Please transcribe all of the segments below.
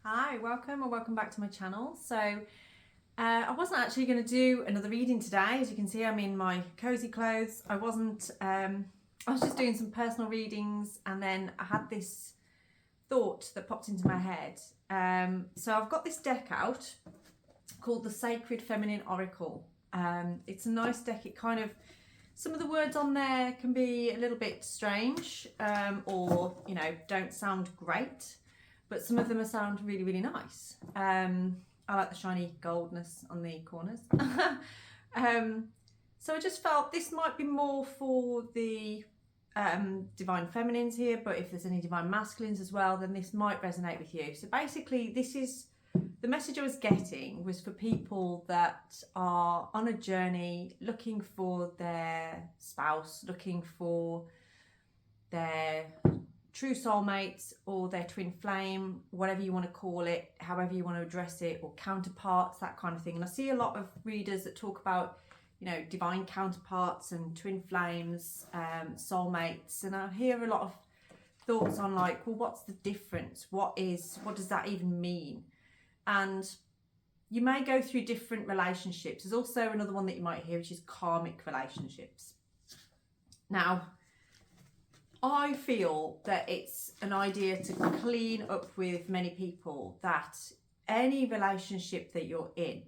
Hi, welcome or welcome back to my channel. So I wasn't actually going to do another reading today. As you can see, I'm in my cozy clothes. I was just doing some personal readings, and then I had this thought that popped into my head. So I've got this deck out called the Sacred Feminine Oracle. It's a nice deck. It kind of, some of the words on there can be a little bit strange or, you know, don't sound great, but some of them sound really, really nice. I like the shiny goldness on the corners. So I just felt this might be more for the divine feminines here, but if there's any divine masculines as well, then this might resonate with you. So basically, this is the message I was getting was for people that are on a journey looking for their spouse, looking for their true soulmates or their twin flame, whatever you want to call it, however you want to address it, or counterparts, that kind of thing. And I see a lot of readers that talk about, you know, divine counterparts and twin flames, soulmates, and I hear a lot of thoughts on like, well, what's the difference? What does that even mean? And you may go through different relationships. There's also another one that you might hear, which is karmic relationships. Now, I feel that it's an idea to clean up with many people that any relationship that you're in,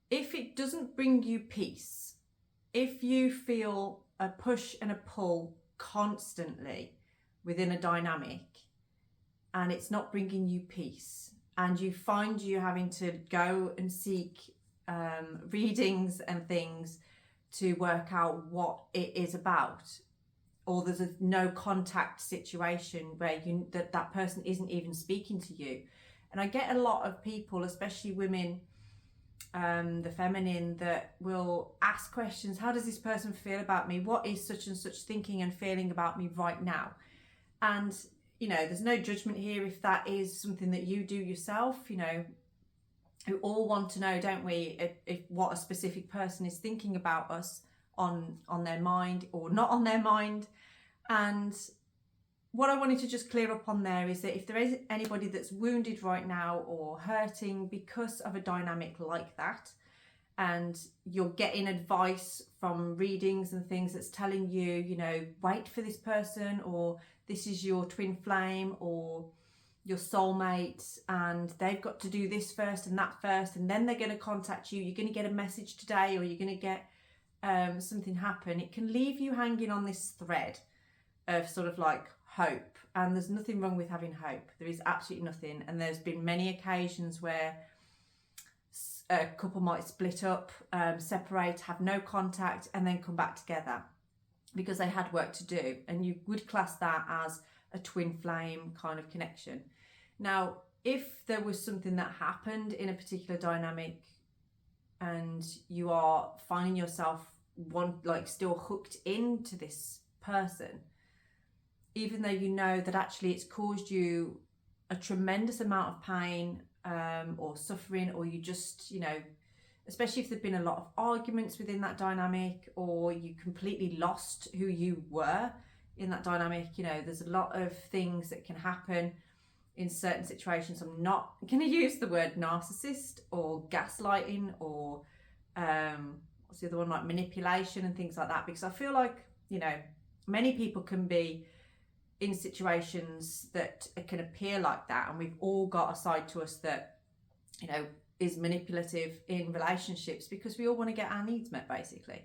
if it doesn't bring you peace, if you feel a push and a pull constantly within a dynamic and it's not bringing you peace, and you find you having to go and seek readings and things to work out what it is about, or there's a no contact situation where that person isn't even speaking to you. And I get a lot of people, especially women, the feminine, that will ask questions. How does this person feel about me? What is such and such thinking and feeling about me right now? And, you know, there's no judgment here if that is something that you do yourself. You know, we all want to know, don't we, if what a specific person is thinking about us on their mind or not on their mind. And what I wanted to just clear up on there is that if there is anybody that's wounded right now or hurting because of a dynamic like that, and you're getting advice from readings and things that's telling you, you know, wait for this person, or this is your twin flame or your soulmate, and they've got to do this first and that first, and then they're going to contact you, you're going to get a message today, or you're going to get something happen, it can leave you hanging on this thread of sort of like hope. And there's nothing wrong with having hope. There is absolutely nothing. And there's been many occasions where a couple might split up, separate, have no contact, and then come back together because they had work to do. And you would class that as a twin flame kind of connection. Now, if there was something that happened in a particular dynamic and you are finding yourself still hooked into this person, even though you know that actually it's caused you a tremendous amount of pain or suffering, or you just, you know, especially if there've been a lot of arguments within that dynamic, or you completely lost who you were in that dynamic, you know, there's a lot of things that can happen in certain situations. I'm not going to use the word narcissist or gaslighting or what's the other one, like manipulation and things like that, because I feel like, you know, many people can be in situations that can appear like that, and we've all got a side to us that, you know, is manipulative in relationships because we all want to get our needs met, basically.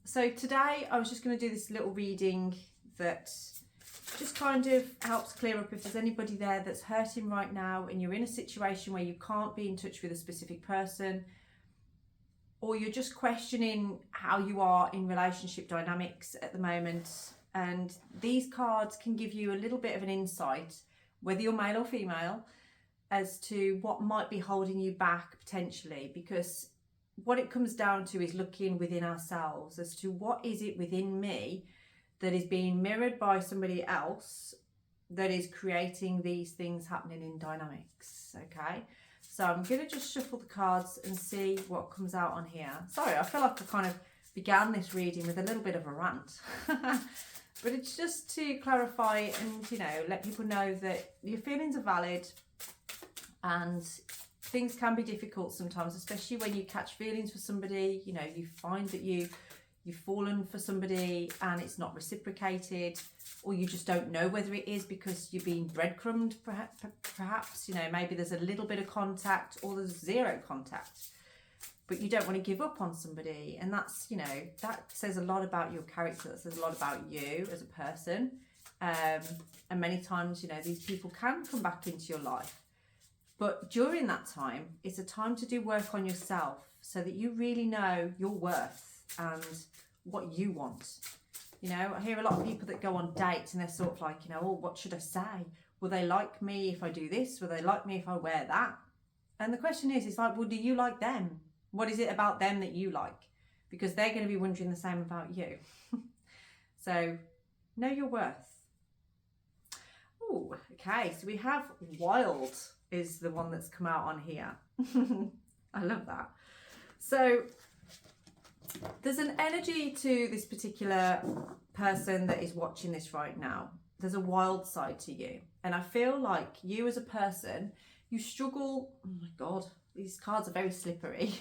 So today I was just going to do this little reading that just kind of helps clear up if there's anybody there that's hurting right now and you're in a situation where you can't be in touch with a specific person, or you're just questioning how you are in relationship dynamics at the moment. And these cards can give you a little bit of an insight, whether you're male or female, as to what might be holding you back potentially. Because what it comes down to is looking within ourselves as to what is it within me that is being mirrored by somebody else that is creating these things happening in dynamics. Okay, so I'm going to just shuffle the cards and see what comes out on here. Sorry, I feel like I kind of began this reading with a little bit of a rant. But it's just to clarify and, you know, let people know that your feelings are valid, and things can be difficult sometimes, especially when you catch feelings for somebody. You know, you find that you've fallen for somebody and it's not reciprocated, or you just don't know whether it is because you're being breadcrumbed, perhaps. You know, maybe there's a little bit of contact or there's zero contact, but you don't want to give up on somebody. And that's, you know, that says a lot about your character. That says a lot about you as a person. And many times, you know, these people can come back into your life. But during that time, it's a time to do work on yourself so that you really know your worth and what you want. You know, I hear a lot of people that go on dates and they're sort of like, you know, oh, what should I say? Will they like me if I do this? Will they like me if I wear that? And the question is, it's like, well, do you like them? What is it about them that you like? Because they're going to be wondering the same about you. So know your worth. Oh, okay. So we have Wild is the one that's come out on here. I love that. So there's an energy to this particular person that is watching this right now. There's a wild side to you. And I feel like you as a person, you struggle. Oh my God, these cards are very slippery.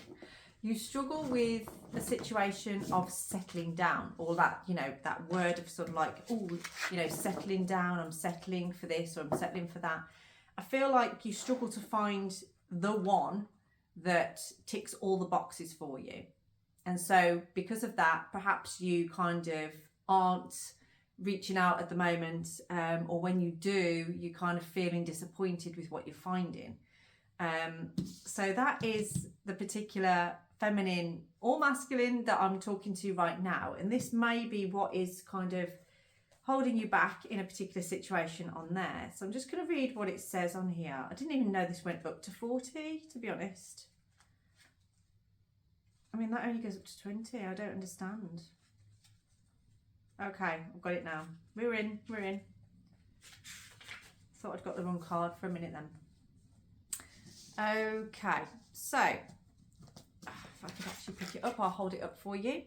You struggle with a situation of settling down, or that, you know, that word of sort of like, oh, you know, settling down, I'm settling for this or I'm settling for that. I feel like you struggle to find the one that ticks all the boxes for you. And so because of that, perhaps you kind of aren't reaching out at the moment, or when you do, you're kind of feeling disappointed with what you're finding. So that is the particular feminine or masculine that I'm talking to right now. And this may be what is kind of holding you back in a particular situation on there. So I'm just going to read what it says on here. I didn't even know this went up to 40, to be honest. I mean, that only goes up to 20. I don't understand. Okay, I've got it now. We're in. Thought I'd got the wrong card for a minute then. Okay, so if I could actually pick it up, I'll hold it up for you.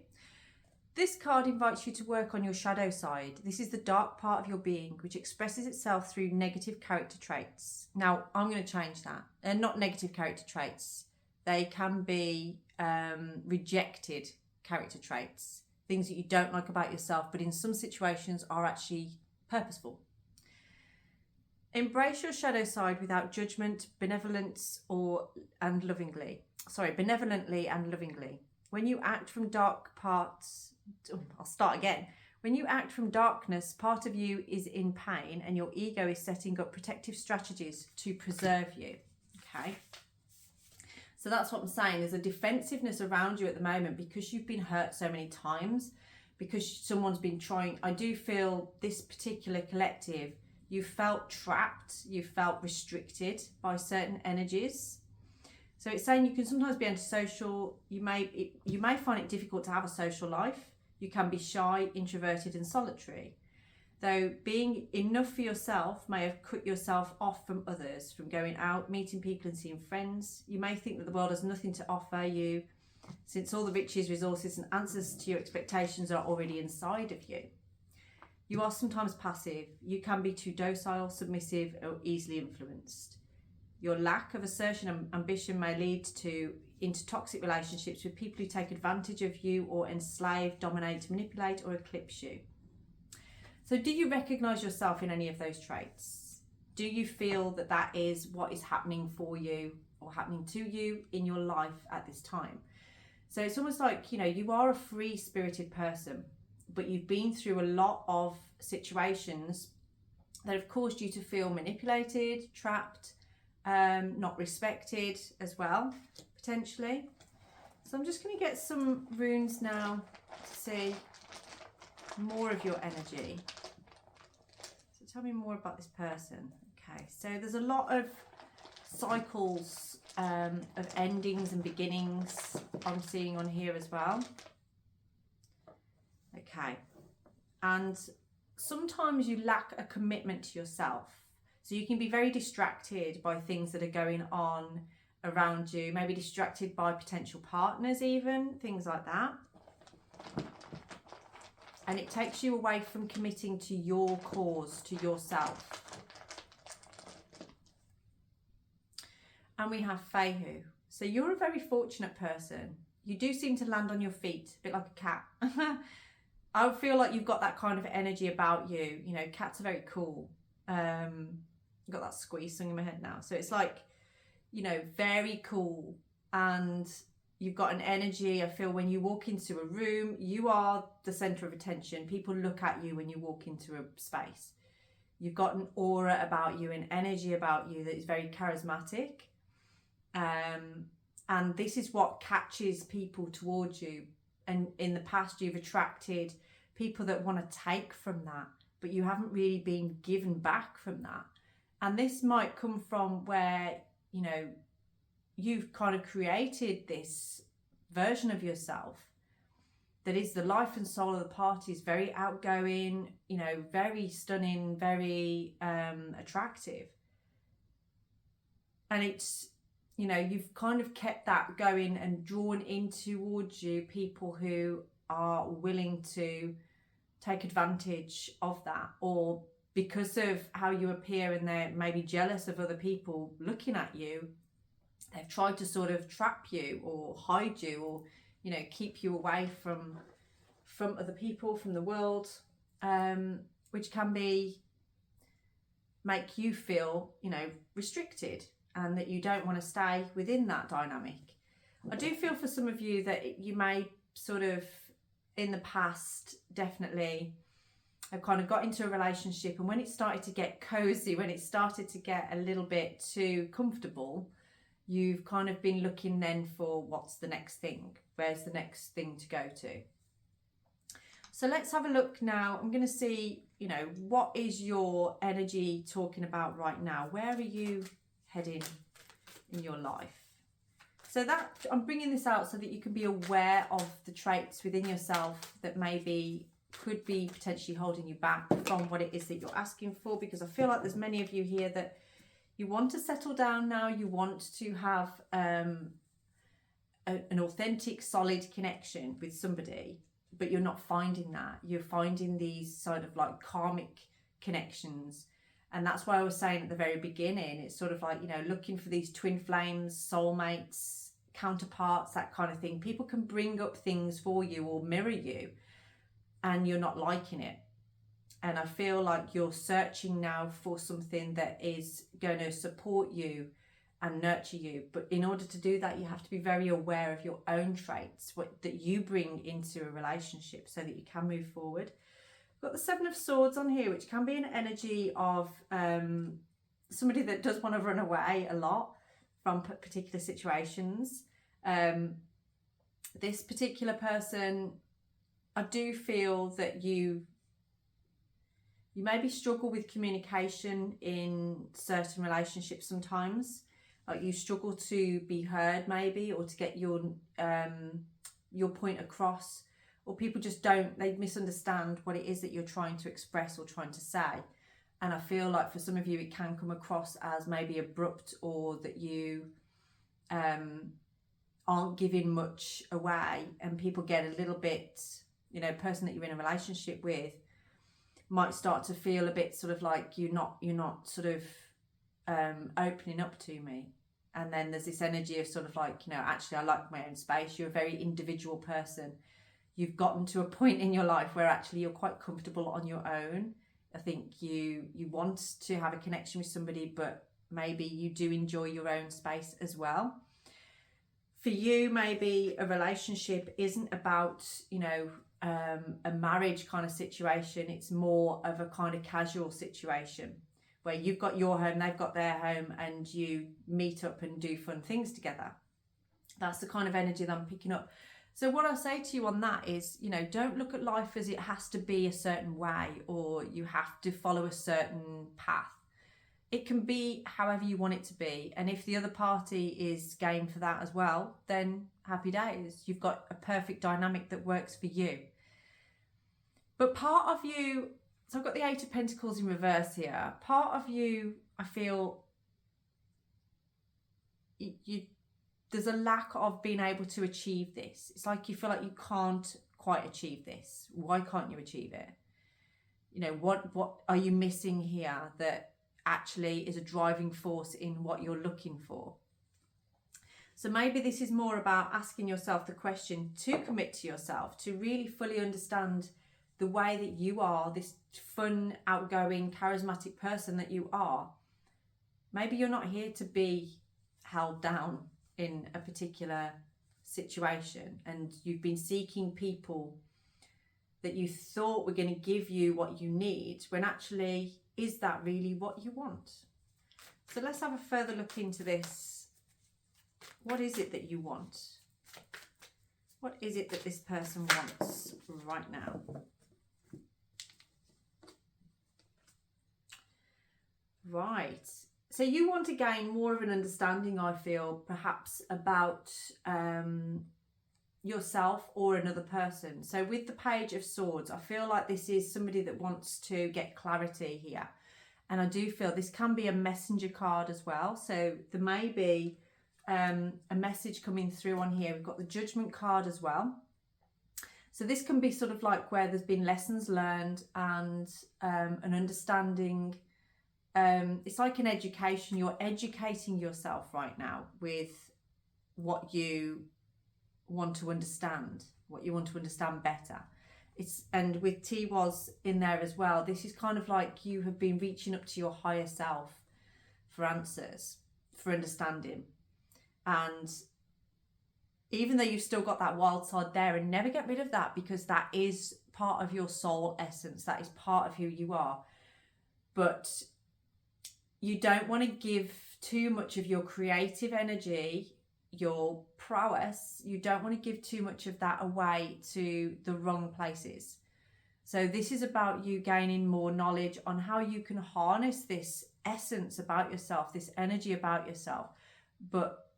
This card invites you to work on your shadow side. This is the dark part of your being, which expresses itself through negative character traits. Now, I'm going to change that. They're not negative character traits. They can be rejected character traits, things that you don't like about yourself, but in some situations are actually purposeful. Embrace your shadow side without judgment, benevolently and lovingly. When you act from When you act from darkness, part of you is in pain and your ego is setting up protective strategies to preserve you. Okay. So that's what I'm saying. There's a defensiveness around you at the moment because you've been hurt so many times, because someone's been trying. I do feel this particular collective, you felt trapped, you felt restricted by certain energies. So it's saying you can sometimes be antisocial. You may find it difficult to have a social life. You can be shy, introverted and solitary. Though being enough for yourself may have cut yourself off from others, from going out, meeting people and seeing friends. You may think that the world has nothing to offer you, since all the riches, resources and answers to your expectations are already inside of you. You are sometimes passive. You can be too docile, submissive or easily influenced. Your lack of assertion and ambition may lead into toxic relationships with people who take advantage of you or enslave, dominate, manipulate or eclipse you. So do you recognise yourself in any of those traits? Do you feel that that is what is happening for you or happening to you in your life at this time? So it's almost like, you know, you are a free-spirited person, but you've been through a lot of situations that have caused you to feel manipulated, trapped, not respected as well, potentially. So I'm just going to get some runes now to see more of your energy. So tell me more about this person. Okay, so there's a lot of cycles of endings and beginnings I'm seeing on here as well. Okay, and sometimes you lack a commitment to yourself. So you can be very distracted by things that are going on around you, maybe distracted by potential partners even, things like that. and it takes you away from committing to your cause, to yourself. And we have Fehu. So you're a very fortunate person. You do seem to land on your feet, a bit like a cat. I feel like you've got that kind of energy about you. You know, cats are very cool. I've got that squeeze song in my head now. So it's like, you know, very cool. And you've got an energy. I feel when you walk into a room, you are the center of attention. People look at you when you walk into a space. You've got an aura about you, an energy about you that is very charismatic. And this is what catches people towards you. And in the past, you've attracted people that want to take from that, but you haven't really been given back from that. And this might come from where, you know, you've kind of created this version of yourself that is the life and soul of the party, is very outgoing, you know, very stunning, very attractive. And it's, you know, you've kind of kept that going and drawn in towards you people who are willing to take advantage of that, or because of how you appear and they're maybe jealous of other people looking at you, they've tried to sort of trap you or hide you, or, you know, keep you away from other people, from the world, which can make you feel, you know, restricted, and that you don't want to stay within that dynamic. I do feel for some of you that you may sort of in the past definitely have kind of got into a relationship, and when it started to get cozy, when it started to get a little bit too comfortable, you've kind of been looking then for what's the next thing, where's the next thing to go to. So let's have a look now. I'm going to see, you know, what is your energy talking about right now? Where are you heading in your life? So that I'm bringing this out so that you can be aware of the traits within yourself that maybe could be potentially holding you back from what it is that you're asking for, because I feel like there's many of you here that you want to settle down now, you want to have an authentic, solid connection with somebody, but you're not finding that. You're finding these sort of like karmic connections. And that's why I was saying at the very beginning, it's sort of like, you know, looking for these twin flames, soulmates, counterparts, that kind of thing. People can bring up things for you or mirror you, and you're not liking it. And I feel like you're searching now for something that is going to support you and nurture you. But in order to do that, you have to be very aware of your own traits, what that you bring into a relationship, so that you can move forward. Got the Seven of Swords on here, which can be an energy of somebody that does want to run away a lot from particular situations. This particular person, I do feel that you maybe struggle with communication in certain relationships sometimes. Like you struggle to be heard maybe, or to get your point across. Or people just they misunderstand what it is that you're trying to express or trying to say. And I feel like for some of you, it can come across as maybe abrupt, or that you aren't giving much away, and people get a little bit, you know, person that you're in a relationship with might start to feel a bit sort of like you're not sort of opening up to me. And then there's this energy of sort of like, you know, actually I like my own space. You're a very individual person. You've gotten to a point in your life where actually you're quite comfortable on your own. I think you want to have a connection with somebody, but maybe you do enjoy your own space as well. For you, maybe a relationship isn't about, you know, a marriage kind of situation. It's more of a kind of casual situation where you've got your home, they've got their home, and you meet up and do fun things together. That's the kind of energy that I'm picking up. So what I say to you on that is, you know, don't look at life as it has to be a certain way, or you have to follow a certain path. It can be however you want it to be. And if the other party is game for that as well, then happy days. You've got a perfect dynamic that works for you. But part of you, so I've got the Eight of Pentacles in reverse here. Part of you, I feel, there's a lack of being able to achieve this. It's like you feel like you can't quite achieve this? Why can't you achieve it? You know, what are you missing here that actually is a driving force in what you're looking for? So maybe this is more about asking yourself the question to commit to yourself, to really fully understand the way that you are, this fun, outgoing, charismatic person that you are. Maybe you're not here to be held down in a particular situation, and you've been seeking people that you thought were going to give you what you need, when actually, is that really what you want? So let's have a further look into this. What is it that you want? What is it that this person wants right now? Right. So you want to gain more of an understanding, I feel, perhaps about yourself or another person. So with the Page of Swords, I feel like this is somebody that wants to get clarity here. And I do feel this can be a messenger card as well. So there may be a message coming through on here. We've got the Judgment card as well. So this can be sort of like where there's been lessons learned and an understanding. It's like an education. You're educating yourself right now with what you want to understand, what you want to understand better. And with T was in there as well, this is kind of like you have been reaching up to your higher self for answers, for understanding. And even though you've still got that wild side there, and never get rid of that, because that is part of your soul essence, that is part of who you are. But you don't want to give too much of your creative energy, your prowess, you don't want to give too much of that away to the wrong places. So this is about you gaining more knowledge on how you can harness this essence about yourself, this energy about yourself, but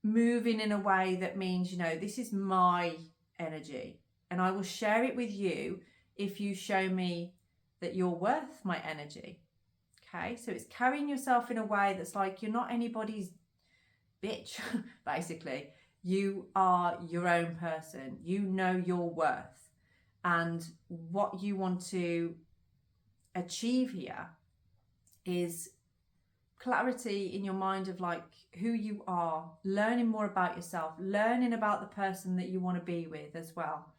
moving in a way that means, you know, this is my energy and I will share it with you if you show me that you're worth my energy. Okay, so it's carrying yourself in a way that's like you're not anybody's bitch, basically. You are your own person. You know your worth. And what you want to achieve here is clarity in your mind of like who you are, learning more about yourself, learning about the person that you want to be with as well.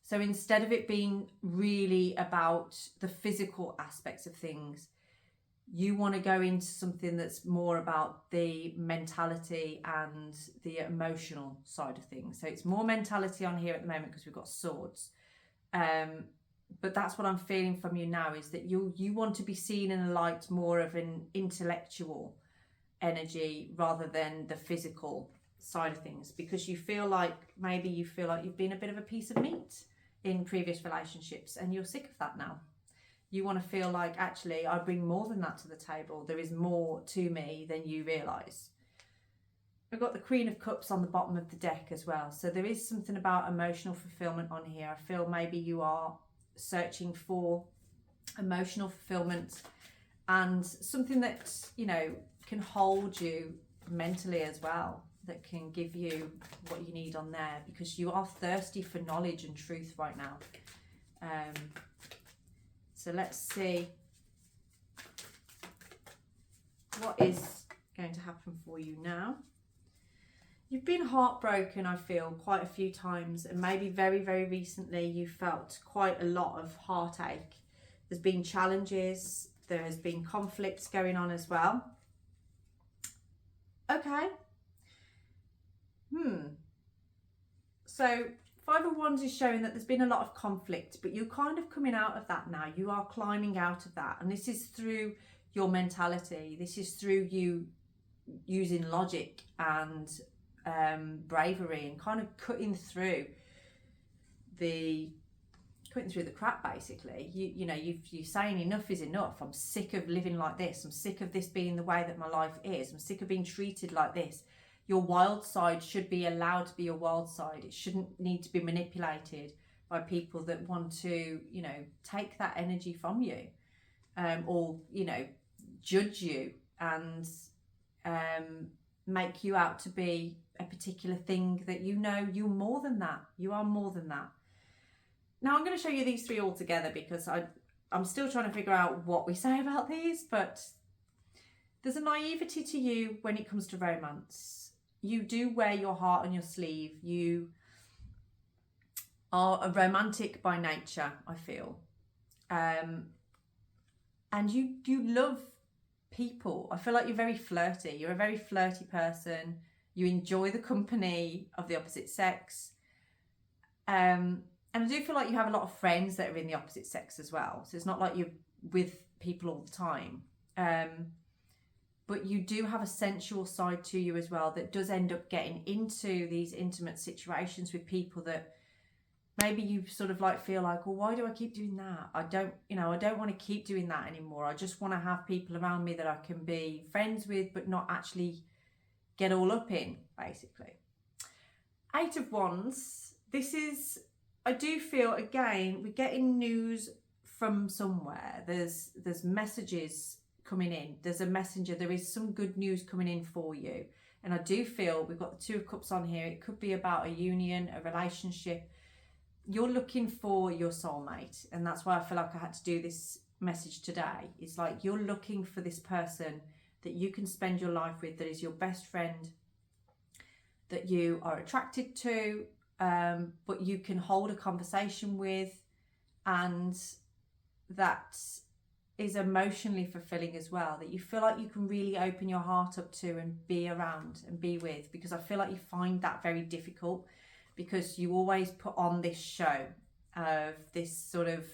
So instead of it being really about the physical aspects of things, you want to go into something that's more about the mentality and the emotional side of things. So it's more mentality on here at the moment because we've got swords. But that's what I'm feeling from you now, is that you want to be seen in a light more of an intellectual energy rather than the physical side of things, because you feel like maybe you've been a bit of a piece of meat in previous relationships and you're sick of that now. You want to feel like, actually, I bring more than that to the table. There is more to me than you realise. I've got the Queen of Cups on the bottom of the deck as well. So there is something about emotional fulfillment on here. I feel maybe you are searching for emotional fulfillment and something that, you know, can hold you mentally as well, that can give you what you need on there, because you are thirsty for knowledge and truth right now. So let's see what is going to happen for you now. You've been heartbroken, I feel, quite a few times, and maybe very, very recently you felt quite a lot of heartache. There's been challenges, there has been conflicts going on as well. Okay. So Five of Wands is showing that there's been a lot of conflict, but you're kind of coming out of that now. You are climbing out of that. And this is through your mentality. This is through you using logic and bravery and kind of cutting through the crap, basically. You're saying enough is enough. I'm sick of living like this. I'm sick of this being the way that my life is. I'm sick of being treated like this. Your wild side should be allowed to be your wild side. It shouldn't need to be manipulated by people that want to, you know, take that energy from you, or, you know, judge you and make you out to be a particular thing that, you know, you're more than that. You are more than that. Now I'm going to show you these three all together because I'm still trying to figure out what we say about these, but there's a naivety to you when it comes to romance. You do wear your heart on your sleeve. You are a romantic by nature, I feel. And you love people. I feel like you're very flirty. You're a very flirty person. You enjoy the company of the opposite sex. And I do feel like you have a lot of friends that are in the opposite sex as well. So it's not like you're with people all the time. But you do have a sensual side to you as well that does end up getting into these intimate situations with people that maybe you sort of like feel like, well, why do I keep doing that? I don't want to keep doing that anymore. I just want to have people around me that I can be friends with, but not actually get all up in, basically. 8 of Wands. This is, I do feel, again, we're getting news from somewhere. There's messages coming in. There's a messenger. There is some good news coming in for you. And I do feel we've got the 2 of Cups on here. It could be about a union, a relationship. You're looking for your soulmate, and that's why I feel like I had to do this message today. It's like you're looking for this person that you can spend your life with, that is your best friend, that you are attracted to, but you can hold a conversation with, and that is emotionally fulfilling as well, that you feel like you can really open your heart up to and be around and be with, because I feel like you find that very difficult. Because you always put on this show of this sort of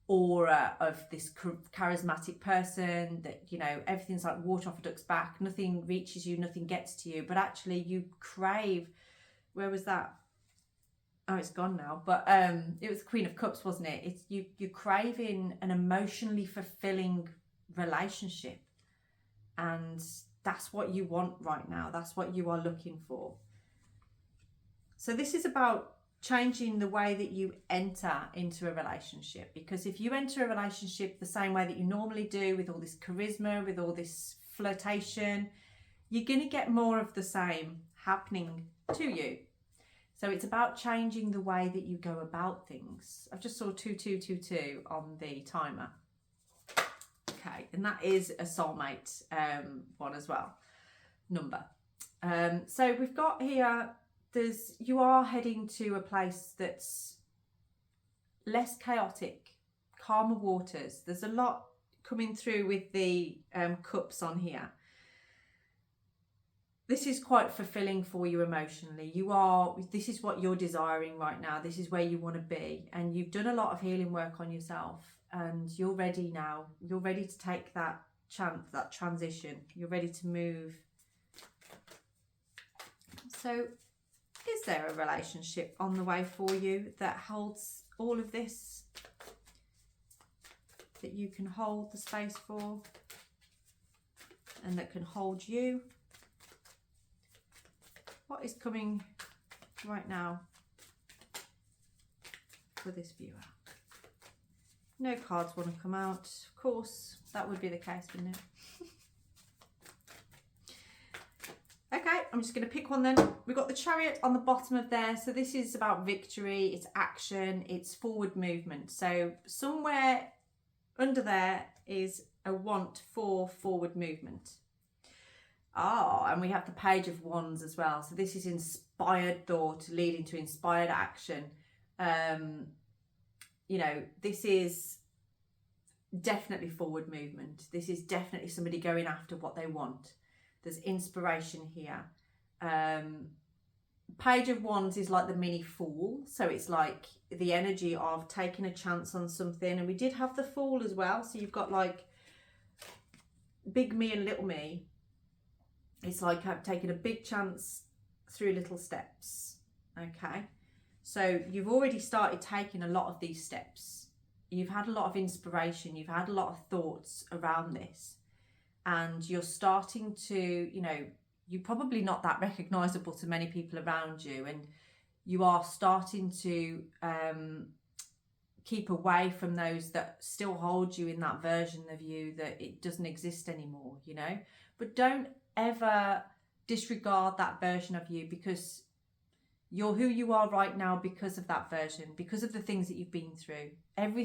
aura of this charismatic person that, you know, everything's like water off a duck's back. Nothing reaches you, nothing gets to you. But actually you crave, where was that? Oh, it's gone now. But it was Queen of Cups, wasn't it? It's you're craving an emotionally fulfilling relationship. And that's what you want right now. That's what you are looking for. So this is about changing the way that you enter into a relationship, because if you enter a relationship the same way that you normally do, with all this charisma, with all this flirtation, you're going to get more of the same happening to you. So it's about changing the way that you go about things. I've just saw 2222 on the timer. Okay, and that is a soulmate one as well, number. So we've got here, you are heading to a place that's less chaotic, calmer waters. There's a lot coming through with the cups on here. This is quite fulfilling for you emotionally. This is what you're desiring right now. This is where you want to be. And you've done a lot of healing work on yourself, and you're ready now. You're ready to take that chance, that transition. You're ready to move. So, is there a relationship on the way for you that holds all of this, that you can hold the space for, and that can hold you? What is coming right now for this viewer? No cards want to come out. Of course, that would be the case, wouldn't it? Okay, I'm just going to pick one then. We've got the Chariot on the bottom of there. So this is about victory, it's action, it's forward movement. So somewhere under there is a want for forward movement. And we have the Page of Wands as well. So this is inspired thought leading to inspired action. You know, this is definitely forward movement. This is definitely somebody going after what they want. There's inspiration here. Page of Wands is like the mini Fool. So it's like the energy of taking a chance on something. And we did have the Fool as well. So you've got like big me and little me. It's like I've taken a big chance through little steps. Okay. So you've already started taking a lot of these steps. You've had a lot of inspiration. You've had a lot of thoughts around this. And you're starting to, you know, you're probably not that recognizable to many people around you, and you are starting to keep away from those that still hold you in that version of you that it doesn't exist anymore, you know. But don't ever disregard that version of you, because You're who you are right now because of that version, because of the things that you've been through. Everything